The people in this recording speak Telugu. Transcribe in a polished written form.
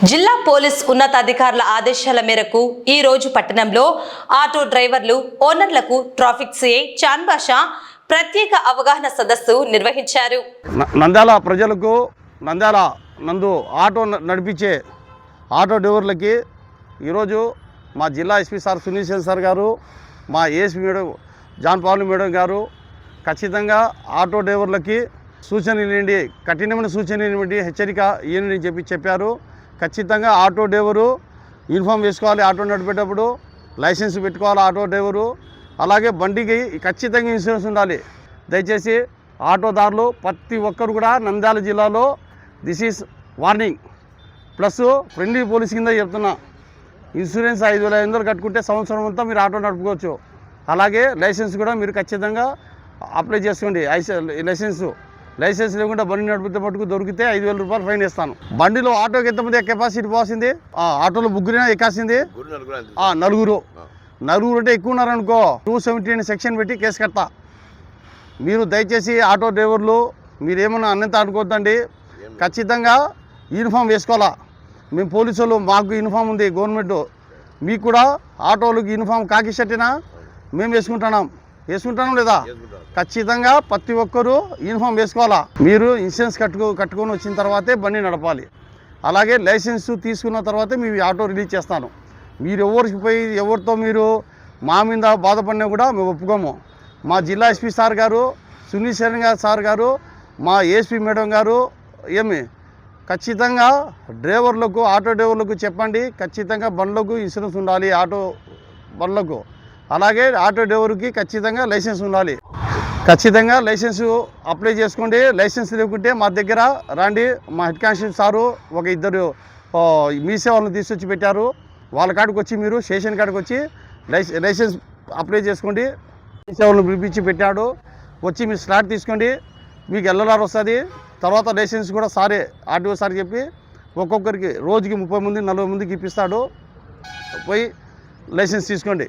జిల్లా పోలీస్ ఉన్నతాధికారుల ఆదేశాల మేరకు ఈ రోజు పట్టణంలో ఆటో డ్రైవర్లు ఓనర్లకు ట్రాఫిక్ సిఐ చాన్ బాషా ప్రత్యేక అవగాహన సదస్సు నిర్వహించారు. నంద్యాల ప్రజలకు నంద్యాల నందు ఆటో నడిపించే ఆటో డ్రైవర్లకి ఈరోజు మా జిల్లా SP sir Sunil Sen sir గారు, మా ASP madam John Paul madam గారు ఖచ్చితంగా ఆటో డ్రైవర్లకి సూచనలు ఇవ్వండి, కఠినమైన సూచనలు ఇవ్వండి, హెచ్చరిక ఇవ్వండి చెప్పారు. ఖచ్చితంగా ఆటో డ్రైవరు యూనిఫామ్ వేసుకోవాలి, ఆటో నడిపేటప్పుడు లైసెన్స్ పెట్టుకోవాలి ఆటో డ్రైవరు. అలాగే బండికి ఖచ్చితంగా ఇన్సూరెన్స్ ఉండాలి. దయచేసి ఆటోదారులు ప్రతి ఒక్కరు కూడా నంద్యాల జిల్లాలో this is warning plus friendly police కింద చెప్తున్నా. ఇన్సూరెన్స్ 5,500 కట్టుకుంటే సంవత్సరం అంతా మీరు ఆటో నడుపుకోవచ్చు. అలాగే లైసెన్స్ కూడా మీరు ఖచ్చితంగా అప్లై చేసుకోండి. లైసెన్స్ లేకుండా బండి నడిపితే మటుకు దొరికితే 5,000 రూపాయలు ఫైన్ ఇస్తాను. బండిలో ఆటోకి ఎంతమంది కెపాసిటీ పోసింది, ఆటోలో ముగ్గురైనా ఎక్కాల్సింది, నలుగురు అంటే ఎక్కువ ఉన్నారనుకో 270 సెక్షన్ పెట్టి కేసు కడతా. మీరు దయచేసి ఆటో డ్రైవర్లు మీరేమన్నా అన్నంత అనుకోవద్దండి. ఖచ్చితంగా యూనిఫామ్ వేసుకోవాలా. మేము పోలీసు వాళ్ళు మాకు యూనిఫామ్ ఉంది గవర్నమెంట్, మీకు కూడా ఆటోలకు యూనిఫామ్ కాకి షర్టినా మేము వేసుకుంటున్నాం లేదా? ఖచ్చితంగా ప్రతి ఒక్కరూ యూనిఫామ్ వేసుకోవాలా. మీరు ఇన్సూరెన్స్ కట్టుకొని వచ్చిన తర్వాతే బండి నడపాలి. అలాగే లైసెన్స్ తీసుకున్న తర్వాతే మీ ఆటో రిలీజ్ చేస్తాను. మీరు ఎవరితో మీరు మా మీద బాధపడినా కూడా మేము ఒప్పుకోము. మా జిల్లా ఎస్పీ సార్ గారు, సునీల్ సేన్ సార్ గారు, మా ఏఎస్పీ మేడం గారు ఖచ్చితంగా ఆటో డ్రైవర్లకు చెప్పండి. ఖచ్చితంగా బండ్లకు ఇన్సూరెన్స్ ఉండాలి ఆటో బండ్లకు. అలాగే ఆటో డ్రైవర్కి ఖచ్చితంగా లైసెన్స్ ఉండాలి. ఖచ్చితంగా లైసెన్స్ అప్లై చేసుకోండి. లైసెన్స్ లేకుంటే మా దగ్గర రండి. మా హెడ్ కానిస్టేబుల్ సారు ఇద్దరు మీ సేవలను తీసుకొచ్చి పెట్టారు. వాళ్ళ కాడికి వచ్చి మీరు స్టేషన్ కాడికి వచ్చి లైసెన్స్ అప్లై చేసుకోండి. మీ సేవలను పిలిపించి పెట్టాడు. వచ్చి మీరు స్లాట్ తీసుకోండి, మీకు ఎల్ఎల్ఆర్ వస్తుంది. తర్వాత లైసెన్స్ కూడా సారే ఆర్టీఓ సార్ చెప్పి ఒక్కొక్కరికి రోజుకి 30 మంది 40 మందికి ఇప్పిస్తాడు. పోయి లైసెన్స్ తీసుకోండి.